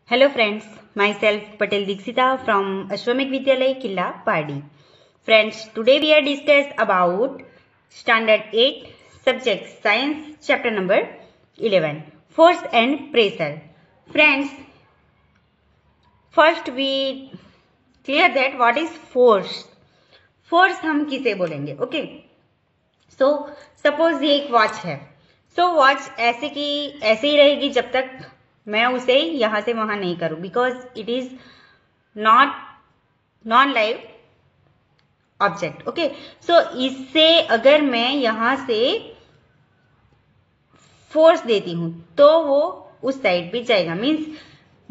Hello friends, myself Patel Dikshita from Ashwamik Vidyalay Killa Pardi. Friends, today we are discuss about Standard 8 Subject Science Chapter number 11 Force and Pressure. Friends, first we clear that what is force. Force हम किसे बोलेंगे? Okay. So suppose ये एक watch है. So watch ऐसे की ऐसे ही रहेगी जब तक मैं उसे यहां से वहां नहीं करूं, because it is non live object. Okay, so इससे अगर मैं यहां से फोर्स देती हूं तो वो उस साइड पे जाएगा. मीन्स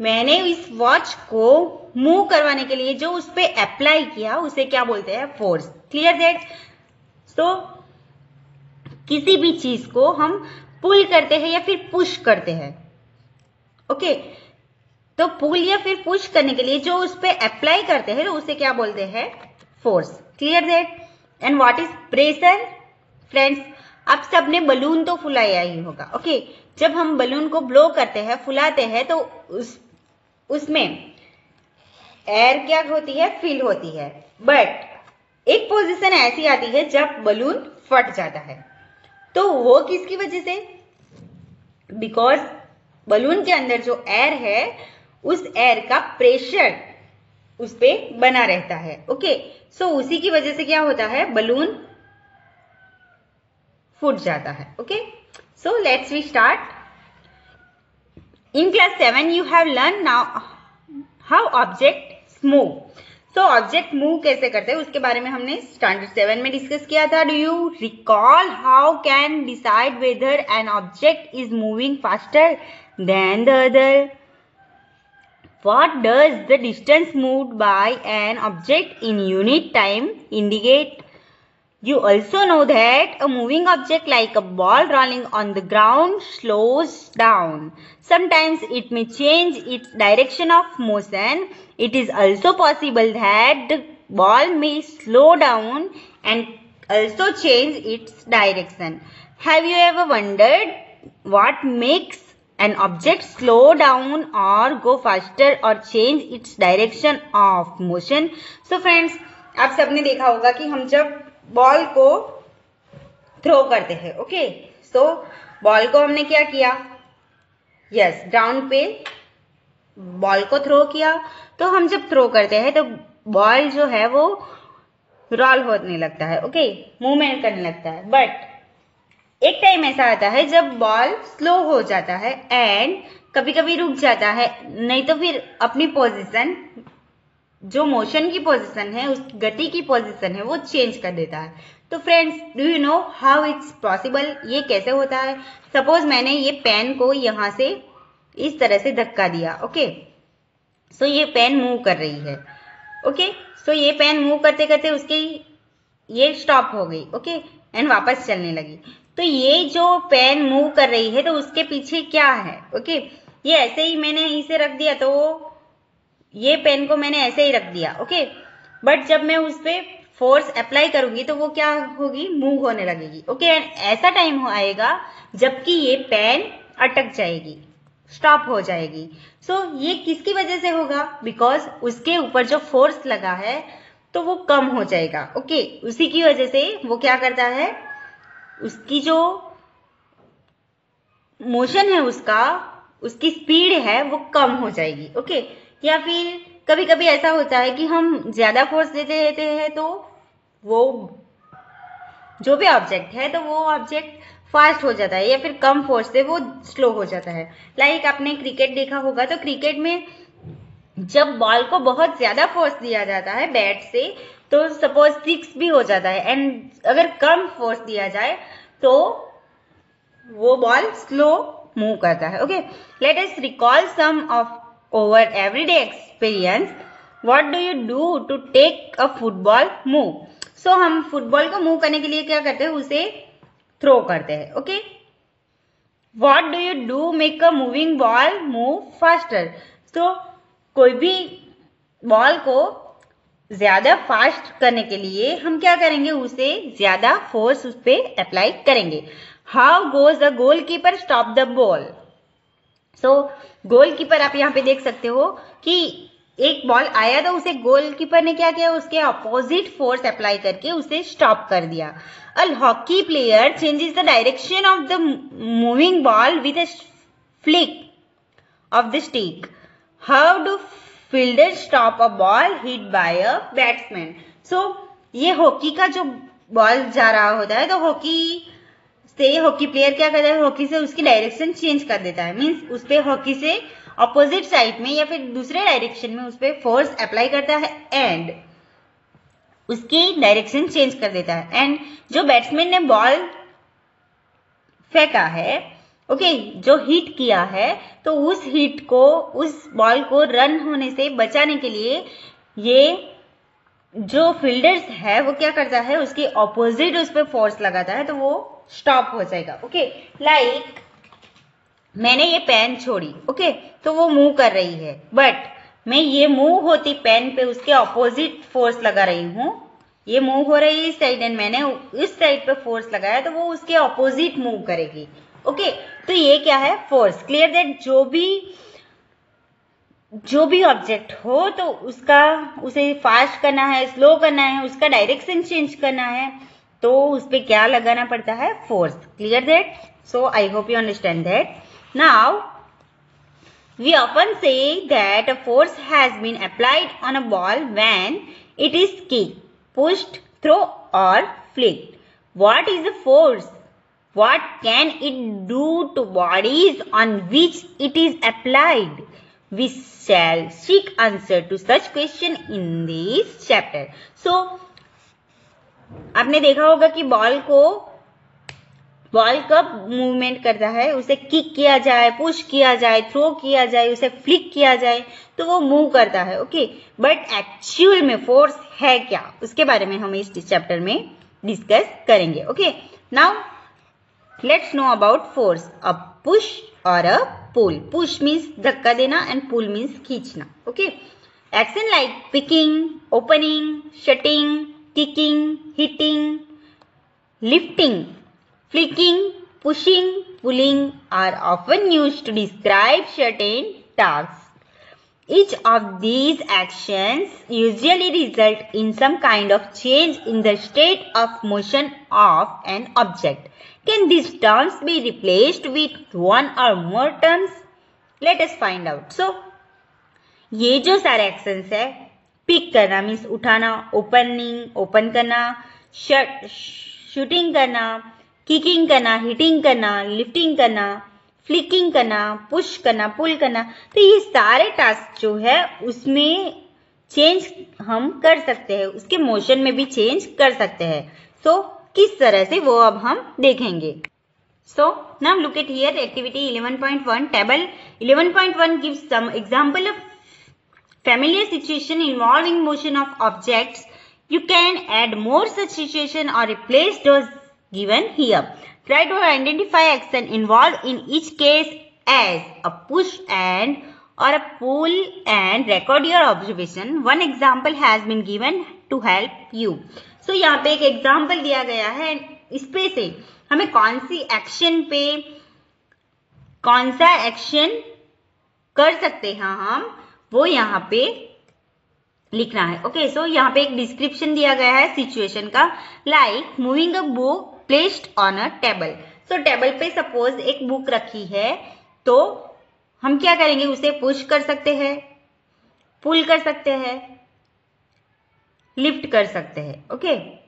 मैंने इस वॉच को मूव करवाने के लिए जो उस पर अप्लाई किया उसे क्या बोलते हैं? फोर्स. Clear that? सो किसी भी चीज को हम पुल करते हैं या फिर पुश करते हैं. ओके, तो पुल या फिर पुश करने के लिए जो उस पर अप्लाई करते हैं उसे क्या बोलते हैं? Force. Clear that? And what is pressure? Friends, आप सबने बलून तो फुलाया ही होगा. ओके, जब हम बलून को ब्लो करते हैं, फुलाते हैं, तो उसमें एयर क्या होती है? फिल होती है. बट एक पोजीशन ऐसी आती है जब बलून फट जाता है. तो वो किसकी वजह से? बिकॉज बलून के अंदर जो एयर है उस एयर का प्रेशर उस पे बना रहता है. ओके, सो उसी की वजह से क्या होता है? बलून फूट जाता है. Okay, so let's we start. In class 7 you have learn now how object move. So object move कैसे करते हैं उसके बारे में हमने स्टैंडर्ड 7 में डिस्कस किया था. Do you recall how can decide whether N object is moving faster than the other? What does the distance moved by an object in unit time indicate? You also know that a moving object like a ball rolling on the ground slows down. Sometimes it may change its direction of motion. It is also possible that the ball may slow down and also change its direction. Have you ever wondered what makes an object slow down or go faster or change its direction of motion? So friends, आप सबने देखा होगा कि हम जब ball को throw करते हैं. ओके, सो बॉल को हमने क्या किया? यस, ग्राउंड पे बॉल को थ्रो किया. तो हम जब थ्रो करते हैं तो बॉल जो है वो रोल होने लगता है. ओके, मूवमेंट करने लगता है. बट एक टाइम ऐसा आता है जब बॉल स्लो हो जाता है एंड कभी कभी रुक जाता है, नहीं तो फिर अपनी पोजीशन, जो मोशन की पोजीशन है, उस गति की पोजीशन है, वो चेंज कर देता है. तो friends, do you know how it's possible? ये कैसे होता है? सपोज मैंने ये पेन को यहां से इस तरह से धक्का दिया. ओके, सो ये पेन मूव कर रही है. ओके, सो ये पेन मूव करते करते उसकी ये स्टॉप हो गई. ओके, एंड वापस चलने लगी. तो ये जो पेन मूव कर रही है तो उसके पीछे क्या है? ओके, ये ऐसे ही मैंने इसे रख दिया तो ये पेन को मैंने ऐसे ही रख दिया. ओके, बट जब मैं उस पर फोर्स अप्लाई करूंगी तो वो क्या होगी? मूव होने लगेगी. ओके, एंड ऐसा टाइम आएगा जबकि ये पेन अटक जाएगी, स्टॉप हो जाएगी. सो ये किसकी वजह से होगा? बिकॉज उसके ऊपर जो फोर्स लगा है तो वो कम हो जाएगा. ओके, उसी की वजह से वो क्या करता है? उसकी जो मोशन है उसकी स्पीड है वो कम हो जाएगी. ओके, या फिर कभी कभी ऐसा होता है कि हम ज्यादा फोर्स देते रहते हैं तो वो जो भी ऑब्जेक्ट है तो वो ऑब्जेक्ट फास्ट हो जाता है, या फिर कम फोर्स से वो स्लो हो जाता है. लाइक आपने क्रिकेट देखा होगा, तो क्रिकेट में जब बॉल को बहुत ज्यादा फोर्स दिया जाता है बैट से तो सपोज 6 भी हो जाता है, एंड अगर कम फोर्स दिया जाए तो वो बॉल स्लो मूव करता है. Okay, let us recall some of our everyday experience. What do you do to take a football move? So हम फुटबॉल को मूव करने के लिए क्या करते हैं? उसे थ्रो करते हैं. Okay, what do you do make a moving ball move faster? So कोई भी बॉल को ज्यादा फास्ट करने के लिए हम क्या करेंगे? उसे ज्यादा फोर्स उस पर अप्लाई करेंगे. How goes the goalkeeper stop the ball? So goalkeeper आप यहाँ पे देख सकते हो कि एक बॉल आया तो उसे गोलकीपर ने क्या किया, उसके अपोजिट फोर्स अप्लाई करके उसे स्टॉप कर दिया। A hockey player changes the direction of the moving ball with a flick of the stick. How do fielders stop a ball hit by a batsman? So ये hockey का जो ball जा रहा होता है तो हॉकी प्लेयर क्या करता है, हॉकी से उसकी डायरेक्शन चेंज कर देता है। मीन्स उस पे हॉकी से अपोजिट साइड में या फिर दूसरे डायरेक्शन में उस पर फोर्स अप्लाई करता है एंड उसकी डायरेक्शन चेंज कर देता है। एंड जो बैट्समैन ने बॉल फेंका है, जो हिट किया है, तो उस बॉल को रन होने से बचाने के लिए ये जो फील्डर्स है वो क्या करता है, उसके ऑपोजिट उस पर फोर्स लगाता है तो वो स्टॉप हो जाएगा। लाइक मैंने ये पेन छोड़ी, तो वो मूव कर रही है, बट मैं ये मूव होती पेन पे उसके ऑपोजिट फोर्स लगा रही हूँ। ये मूव हो रही है इस साइड एंड मैंने इस साइड पे फोर्स लगाया तो वो उसके ऑपोजिट मूव करेगी। तो ये क्या है, फोर्स। क्लियर दैट जो भी ऑब्जेक्ट हो तो उसे फास्ट करना है, स्लो करना है, उसका डायरेक्शन चेंज करना है, तो उस पे क्या लगाना पड़ता है, force. Clear that? So I hope you understand that. Now we often say that a force has been applied on a ball when it is kicked, pushed, thrown or flicked. What is the force? What can it do to bodies on which it is applied? We shall seek answer to such question in this chapter. So, आपने देखा होगा कि ball कब movement करता है, उसे kick किया जाए, पुश किया जाए, थ्रो किया जाए, उसे फ्लिक किया जाए तो वो मूव करता है। बट एक्चुअल में फोर्स है क्या, उसके बारे में हम इस चैप्टर में डिस्कस करेंगे। Now let's know about force. A push और अ पुल। पुश मीन्स धक्का देना एंड पुल मीन्स खींचना। Action like picking, opening, shutting, kicking, hitting, lifting, flicking, pushing, pulling are often used to describe certain tasks. Each of these actions usually result in some kind of change in the state of motion of an object. Can these terms be replaced with one or more terms? Let us find out. So, ये जो सारे actions है, pick करना means उठाना, open करना, shooting करना, kicking करना, hitting करना, लिफ्टिंग करना, फ्लिकिंग करना, पुश करना, पुल करना, तो ये सारे टास्क जो है उसमें चेंज हम कर सकते हैं, उसके मोशन में भी चेंज कर सकते हैं। सो किस तरह से वो अब हम देखेंगे। So now look at here activity 11.1 table 11.1 gives some example of familiar situation involving motion of objects. You can add more such situation or replace those given here. Try to identify action involved in each case as a push and or a pull and record your observation. One example has been given to help you. So यहाँ पे एक example दिया गया है, इस पे से हमें कौन सा एक्शन कर सकते हैं हम, वो यहाँ पे लिखना है। सो यहाँ पे एक डिस्क्रिप्शन दिया गया है सिचुएशन का, like moving a book placed on a table. So table पे सपोज एक बुक रखी है, तो हम क्या करेंगे, उसे पुश कर सकते हैं, पुल कर सकते हैं, लिफ्ट कर सकते हैं।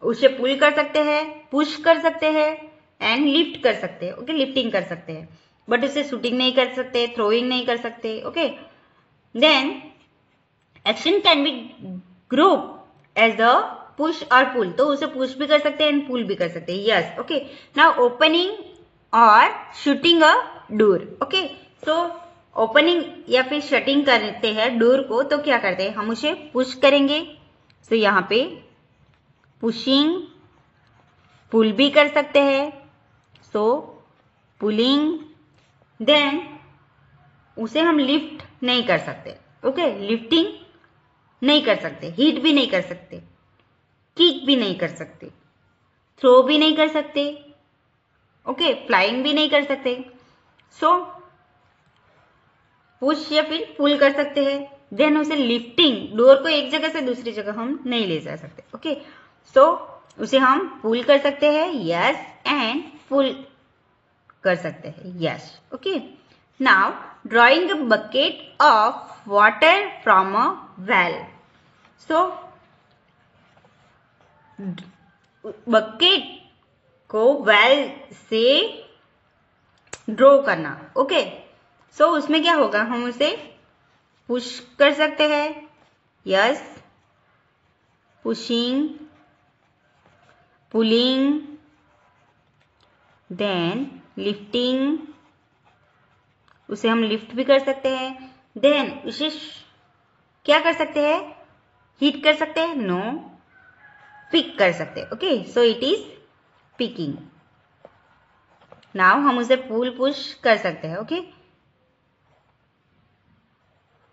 उसे पुल कर सकते हैं, पुश कर सकते हैं एंड लिफ्ट कर सकते हैं। लिफ्टिंग कर सकते हैं, बट उसे शूटिंग नहीं कर सकते, थ्रोइंग नहीं कर सकते। Then action can be group as a push और पुल, तो उसे पुश भी कर सकते हैं एंड पुल भी कर सकते हैं। यस। नाउ ओपनिंग और shooting a door. So opening या फिर शटिंग करते हैं डोर को, तो क्या करते हैं, हम उसे पुश करेंगे। सो यहाँ पे पुशिंग, पुल भी कर सकते हैं, सो पुलिंग। देन उसे हम लिफ्ट नहीं कर सकते, लिफ्टिंग नहीं कर सकते, हिट भी नहीं कर सकते, किक भी नहीं कर सकते, थ्रो भी नहीं कर सकते, फ्लाइंग भी नहीं कर सकते। सो पुश या फिर पुल कर सकते हैं। देन उसे लिफ्टिंग, डोर को एक जगह से दूसरी जगह हम नहीं ले जा सकते। ओके, सो उसे हम पुल कर सकते हैं, यस, एंड पुल कर सकते हैं, yes. Okay, now drawing a bucket of water from a well. So bucket को वेल से ड्रॉ करना। ओके, सो उसमें क्या होगा, हम उसे पुश कर सकते हैं, yes, pushing, pulling, then lifting, उसे हम लिफ्ट भी कर सकते हैं। देन उसे क्या कर सकते हैं, हीट कर सकते हैं, नो, पिक कर सकते हैं। Okay, so it is picking. Now हम उसे पुल पुश कर सकते हैं। ओके,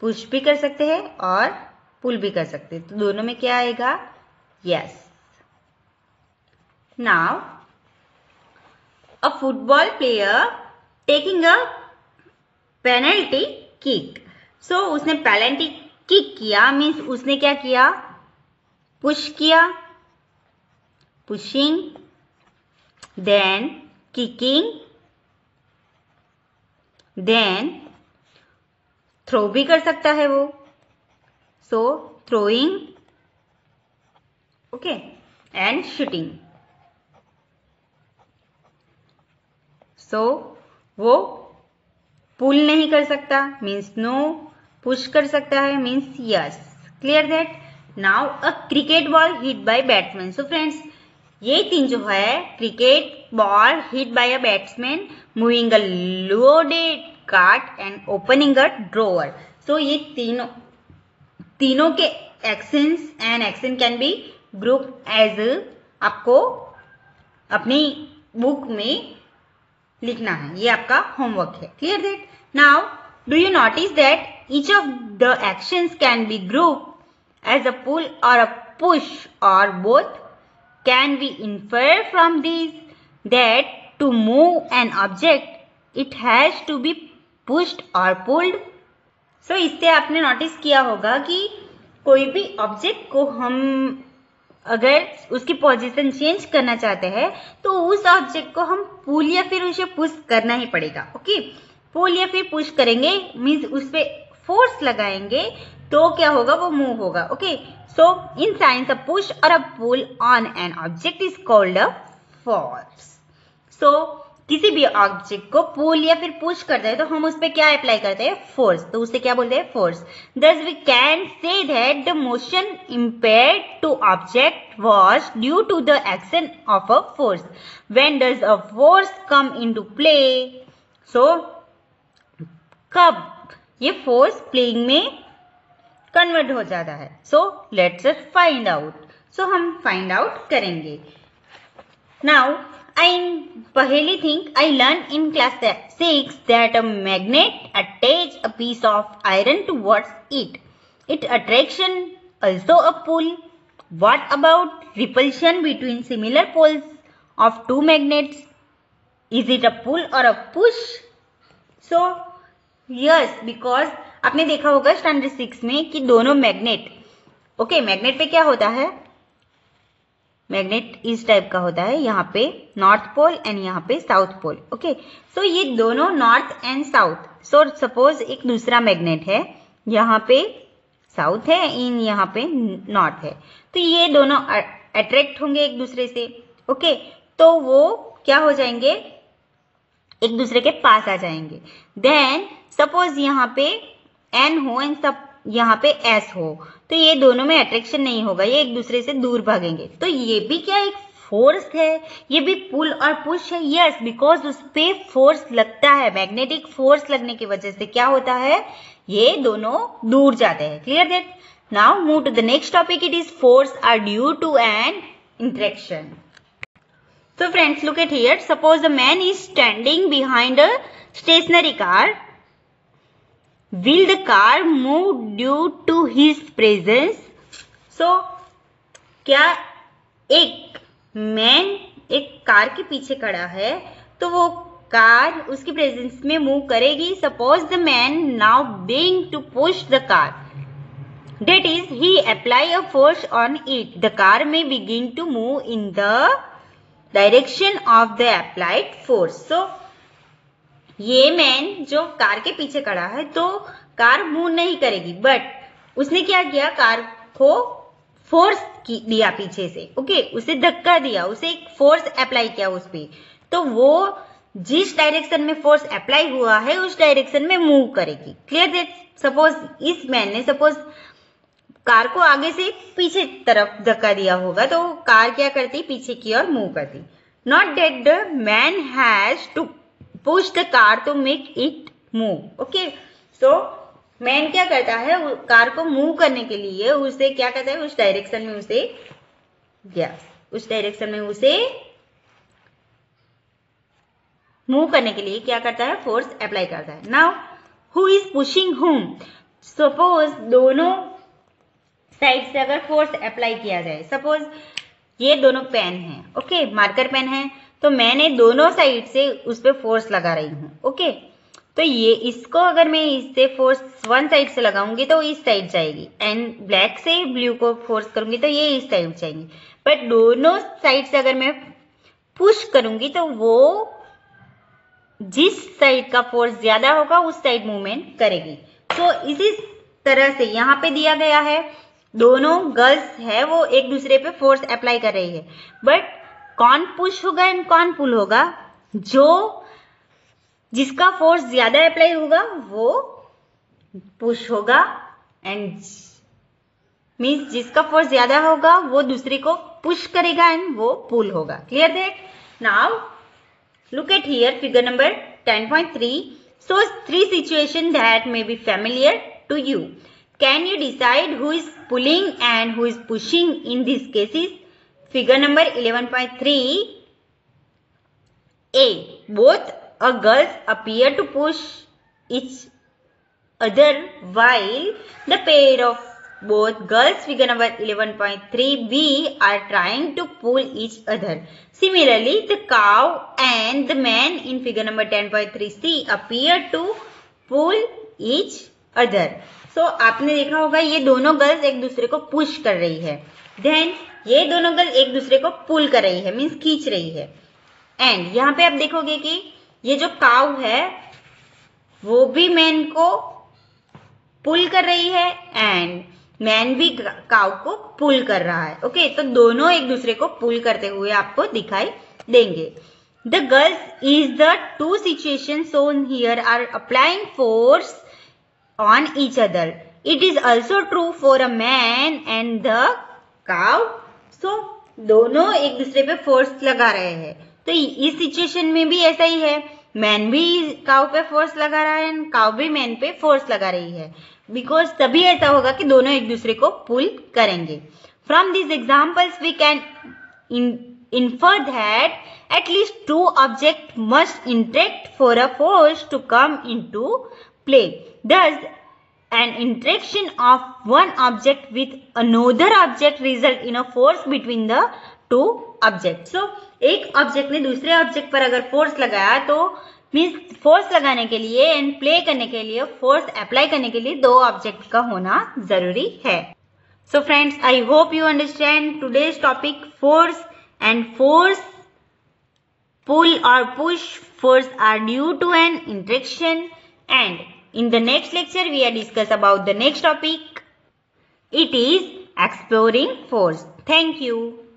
पुश भी कर सकते हैं और पुल भी कर सकते हैं, तो दोनों में क्या आएगा, yes. Now a football player taking a penalty kick. So उसने पेनल्टी किक किया, मीन्स उसने क्या किया, पुश किया, pushing, then kicking, then throw भी कर सकता है वो, so throwing, okay, and shooting. So वो पुल नहीं कर सकता, मीन्स नो, पुश कर सकता है, means yes. Clear that? Now a cricket ball hit by batsman. So friends, ये तीन जो है, cricket ball hit by a batsman, moving a loaded cart and opening a drawer. So ये तीनों के actions and action can be group as, आपको अपनी book में लिखना है, ये आपका होमवर्क है। Clear that? Now do you notice that each of the actions can be group as a pull or a push or both? Can we infer from these that to move an object it has to be pushed or pulled? सो इससे आपने notice किया होगा कि कोई भी object को हम अगर उसकी पोजीशन चेंज करना चाहते हैं तो उस ऑब्जेक्ट को हम पुल या फिर उसे पुश करना ही पड़ेगा। ओके, पुल या फिर पुश करेंगे मीन्स उस पे फोर्स लगाएंगे तो क्या होगा, वो मूव होगा। Okay, so in science a push और a pull on an object is called a force. So किसी भी ऑब्जेक्ट को पुल या फिर पुश करते हैं तो हम उस पर क्या अप्लाई करते हैं, फोर्स, तो उसे क्या बोलते हैं, force. Thus we can say that the motion impaired to object was due to the action of a force. When does a force come into play? So कब ये फोर्स प्लेइंग में कन्वर्ट हो जाता है? So let's find out. So हम find out करेंगे। Now पहली thing I learned in class 6 that a magnet attach a piece of iron towards it. It attraction also a pull. What about repulsion between similar poles of two magnets? Is it a pull or a push? So yes, because आपने देखा होगा standard 6 में कि दोनों magnet, okay, magnet पे क्या होता है, मैग्नेट इस टाइप का होता है, यहाँ पे नॉर्थ पोल एंड यहाँ पे साउथ पोल। ओके, सो ये दोनों north and south. So suppose एक दूसरा मैग्नेट है, यहाँ पे साउथ है, इन यहाँ पे नॉर्थ है, तो ये दोनों अट्रैक्ट होंगे एक दूसरे से। ओके, तो वो क्या हो जाएंगे, एक दूसरे के पास आ जाएंगे। देन सपोज यहाँ पे एन हो एंड सब यहाँ पे एस हो, तो ये दोनों में अट्रैक्शन नहीं होगा, ये एक दूसरे से दूर भागेंगे। तो ये भी क्या एक फोर्स है, ये भी पुल और पुश है। यस, बिकॉज उस पे फोर्स लगता है, मैग्नेटिक फोर्स लगने की वजह से क्या होता है, ये दोनों दूर जाते हैं। Clear that? Now move to the next topic. It is force are due to an interaction. So friends, look at here. Suppose a man is standing behind a stationary car. Will the car move due to his presence? So क्या एक man एक car के पीछे खड़ा है तो वो car उसकी प्रेजेंस में मूव करेगी. Suppose the man now being to push the car, that is he apply a force on it. The car may begin to move in the direction of the applied force. So ये man जो car के पीछे खड़ा है तो car move नहीं करेगी, but उसने क्या किया, कार को फोर्स दिया पीछे से. ओके, उसे धक्का दिया, उसे एक फोर्स अप्लाई किया उस पे, तो वो जिस डायरेक्शन में फोर्स अप्लाई हुआ है उस डायरेक्शन में मूव करेगी. Clear that? सपोज इस मैन ने सपोज कार को आगे से पीछे तरफ धक्का दिया होगा तो कार क्या करती, पीछे की ओर मूव करती. Not that the man has to push the car to make it move. Okay, so man क्या करता है, कार को मूव करने के लिए उसे क्या करता है, उस डायरेक्शन में उसे उस डायरेक्शन में उसे मूव करने के लिए क्या करता है, फोर्स अप्लाई करता है. नाउ हु इज पुशिंग हुम? सपोज दोनों साइड से अगर फोर्स अप्लाई किया जाए, सपोज ये दोनों पेन है, ओके, मार्कर पेन है, तो मैंने दोनों साइड से उस पर फोर्स लगा रही हूँ. ओके, तो ये इसको अगर मैं इससे फोर्स वन साइड से लगाऊंगी तो इस साइड जाएगी, एंड ब्लैक से ब्लू को फोर्स करूंगी तो ये इस साइड जाएंगी. बट दोनों साइड से अगर मैं पुश करूंगी तो वो जिस साइड का फोर्स ज्यादा होगा उस साइड मूवमेंट करेगी. तो इसी तरह से यहाँ पे दिया गया है, दोनों गर्ल्स है वो एक दूसरे पे फोर्स अप्लाई कर रही है, बट कौन पुश होगा एंड कौन पुल होगा? जो जिसका फोर्स ज्यादा अप्लाई होगा वो पुश होगा, एंड मीन्स जिसका फोर्स ज्यादा होगा वो दूसरे को पुश करेगा एंड वो पुल होगा. Clear that? Now look at here, figure number 10.3 shows three situations that may be familiar to you. Can you decide who is pulling and who is pushing in these cases? Figure number 11.3 A. Both girls appear to push each other while the pair of both girls, figure number 11.3b, are trying to pull each other. Similarly, the cow and the man in figure number 10.3c appear to pull each other. So आपने देखा होगा ये दोनों girls एक दूसरे को push कर रही है, देन ये दोनों गर्ल एक दूसरे को पुल कर रही है, मीन्स खींच रही है. एंड यहाँ पे आप देखोगे कि ये जो काउ है वो भी मैन को पुल कर रही है एंड मैन भी काउ को पुल कर रहा है. ओके, तो दोनों एक दूसरे को पुल करते हुए आपको दिखाई देंगे. The girls is the two situation shown here are applying force on each other. It is also true for a man and the cow. So दोनों एक दूसरे पे फोर्स लगा रहे हैं, तो इस सिचुएशन में भी ऐसा ही है, मैन भी काउ पे फोर्स लगा रहा है एंड काउ भी मैन पे फोर्स लगा रही है, बिकॉज तभी ऐसा होगा कि दोनों एक दूसरे को पुल करेंगे. From this examples we can infer that at least two objects must interact for a force to come into play. Thus, an interaction of one object with another object result in a force between the two objects. So, एक object ने दूसरे object पर अगर force लगाया तो means force लगाने के लिए एंड प्ले करने के लिए, फोर्स अप्लाई करने के लिए दो ऑब्जेक्ट का होना जरूरी है. So friends, I hope you understand today's topic force and force, pull or push force are due to an interaction, and in the next lecture we are discuss about the next topic. It is exploring force. Thank you.